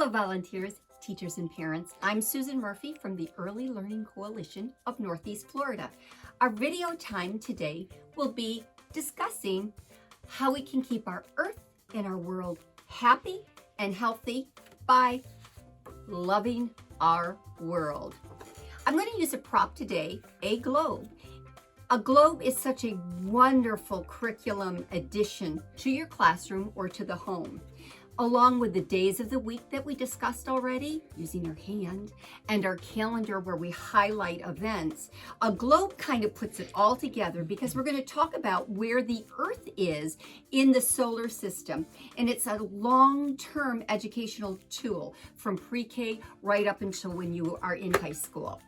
Hello volunteers, teachers, and parents. I'm Susan Murphy from the Early Learning Coalition of Northeast Florida. Our video time today will be discussing how we can keep our earth and our world happy and healthy by loving our world. I'm going to use a prop today, a globe. A globe is such a wonderful curriculum addition to your classroom or to the home. Along with the days of the week that we discussed already, using our hand, and our calendar where we highlight events, a globe kind of puts it all together because we're going to talk about where the Earth is in the solar system. And it's a long-term educational tool from pre-K right up until when you are in high school.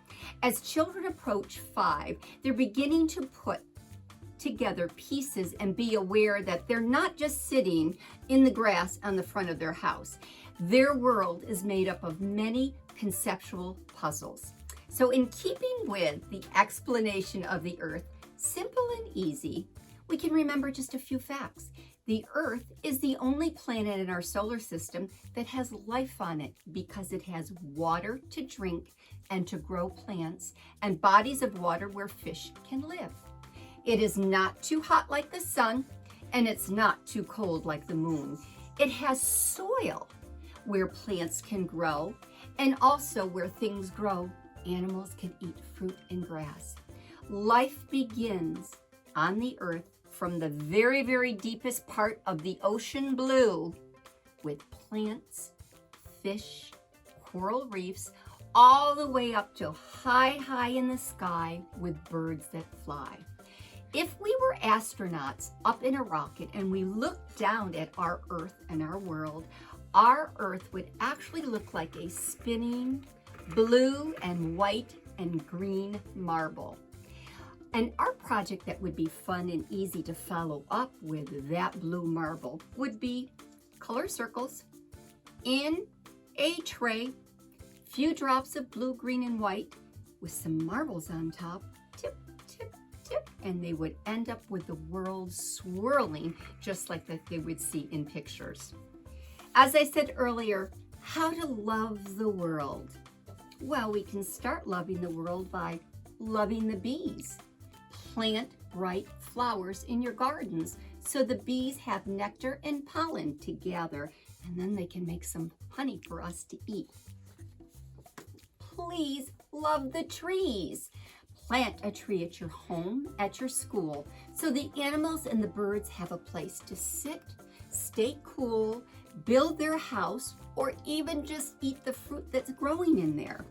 As children approach 5, they're beginning to put together pieces and be aware that they're not just sitting in the grass on the front of their house. Their world is made up of many conceptual puzzles. So in keeping with the explanation of the Earth, simple and easy, we can remember just a few facts. The Earth is the only planet in our solar system that has life on it because it has water to drink and to grow plants and bodies of water where fish can live. It is not too hot like the sun, and it's not too cold like the moon. It has soil where plants can grow, and also where things grow, animals can eat fruit and grass. Life begins on the earth from the very, very deepest part of the ocean blue with plants, fish, coral reefs, all the way up to high in the sky with birds that fly. If we were astronauts up in a rocket and we looked down at our Earth and our world, our Earth would actually look like a spinning blue and white and green marble. And our project that would be fun and easy to follow up with that blue marble would be color circles in a tray, few drops of blue, green, and white with some marbles on top, tip, and they would end up with the world swirling just like that they would see in pictures. As I said earlier, how to love the world. Well, we can start loving the world by loving the bees. Plant bright flowers in your gardens so the bees have nectar and pollen to gather, and then they can make some honey for us to eat. Please love the trees. Plant a tree at your home, at your school, so the animals and the birds have a place to sit, stay cool, build their house, or even just eat the fruit that's growing in there.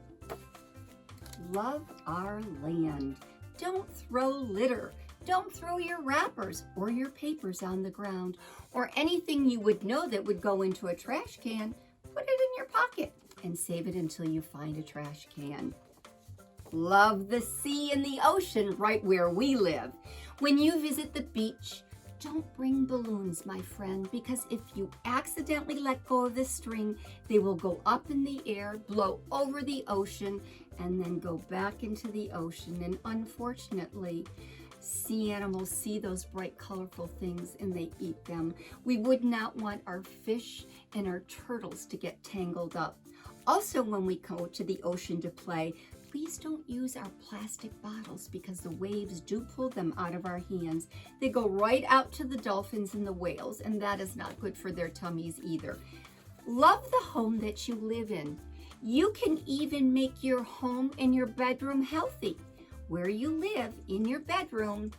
Love our land. Don't throw litter. Don't throw your wrappers or your papers on the ground or anything you would know that would go into a trash can. Put it in your pocket and save it until you find a trash can. Love the sea and the ocean right where we live. When you visit the beach, don't bring balloons, my friend, because if you accidentally let go of the string, they will go up in the air, blow over the ocean, and then go back into the ocean. And unfortunately, sea animals see those bright, colorful things and they eat them. We would not want our fish and our turtles to get tangled up. Also, when we go to the ocean to play, please don't use our plastic bottles because the waves do pull them out of our hands. They go right out to the dolphins and the whales, and that is not good for their tummies either. Love the home that you live in. You can even make your home and your bedroom healthy. Where you live, in your bedroom,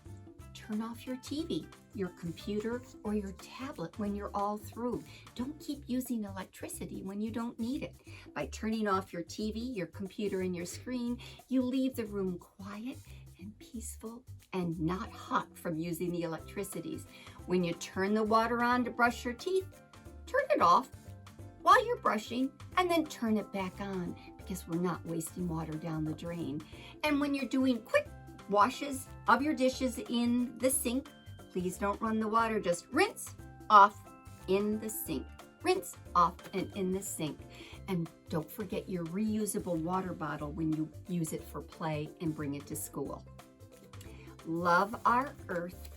turn off your TV, your computer, or your tablet when you're all through. Don't keep using electricity when you don't need it. By turning off your TV, your computer, and your screen, you leave the room quiet and peaceful and not hot from using the electricities. When you turn the water on to brush your teeth, turn it off while you're brushing and then turn it back on because we're not wasting water down the drain. And when you're doing quick washes of your dishes in the sink, please don't run the water, just rinse off in the sink. Rinse off and in the sink. And don't forget your reusable water bottle when you use it for play and bring it to school. Love our earth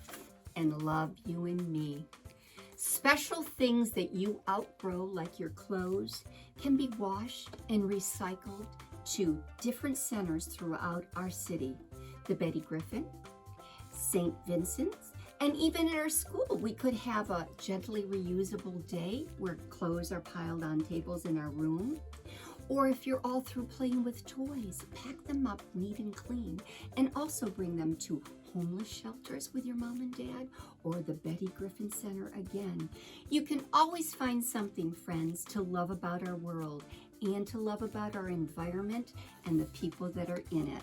and love you and me. Special things that you outgrow, like your clothes, can be washed and recycled to different centers throughout our city. The Betty Griffin, St. Vincent's, and even in our school, we could have a gently reusable day where clothes are piled on tables in our room. Or if you're all through playing with toys, pack them up neat and clean, and also bring them to homeless shelters with your mom and dad, or the Betty Griffin Center again. You can always find something, friends, to love about our world and to love about our environment and the people that are in it.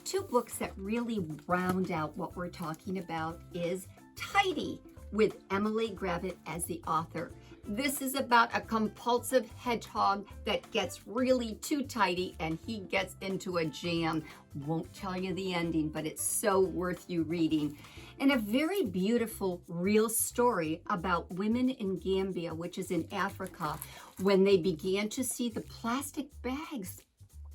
Two books that really round out what we're talking about is Tidy, with Emily Gravitt as the author. This is about a compulsive hedgehog that gets really too tidy and he gets into a jam. Won't tell you the ending, but it's so worth you reading. And a very beautiful real story about women in Gambia, which is in Africa, when they began to see the plastic bags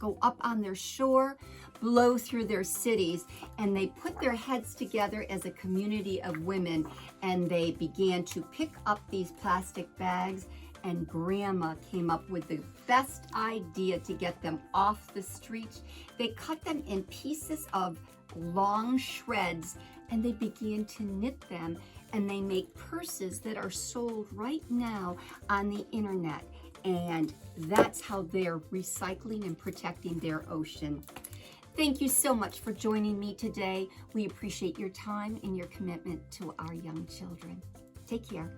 go up on their shore, blow through their cities, and they put their heads together as a community of women, and they began to pick up these plastic bags, and Grandma came up with the best idea to get them off the streets. They cut them in pieces of long shreds, and they began to knit them, and they make purses that are sold right now on the internet. And that's how they're recycling and protecting their ocean. Thank you so much for joining me today. We appreciate your time and your commitment to our young children. Take care.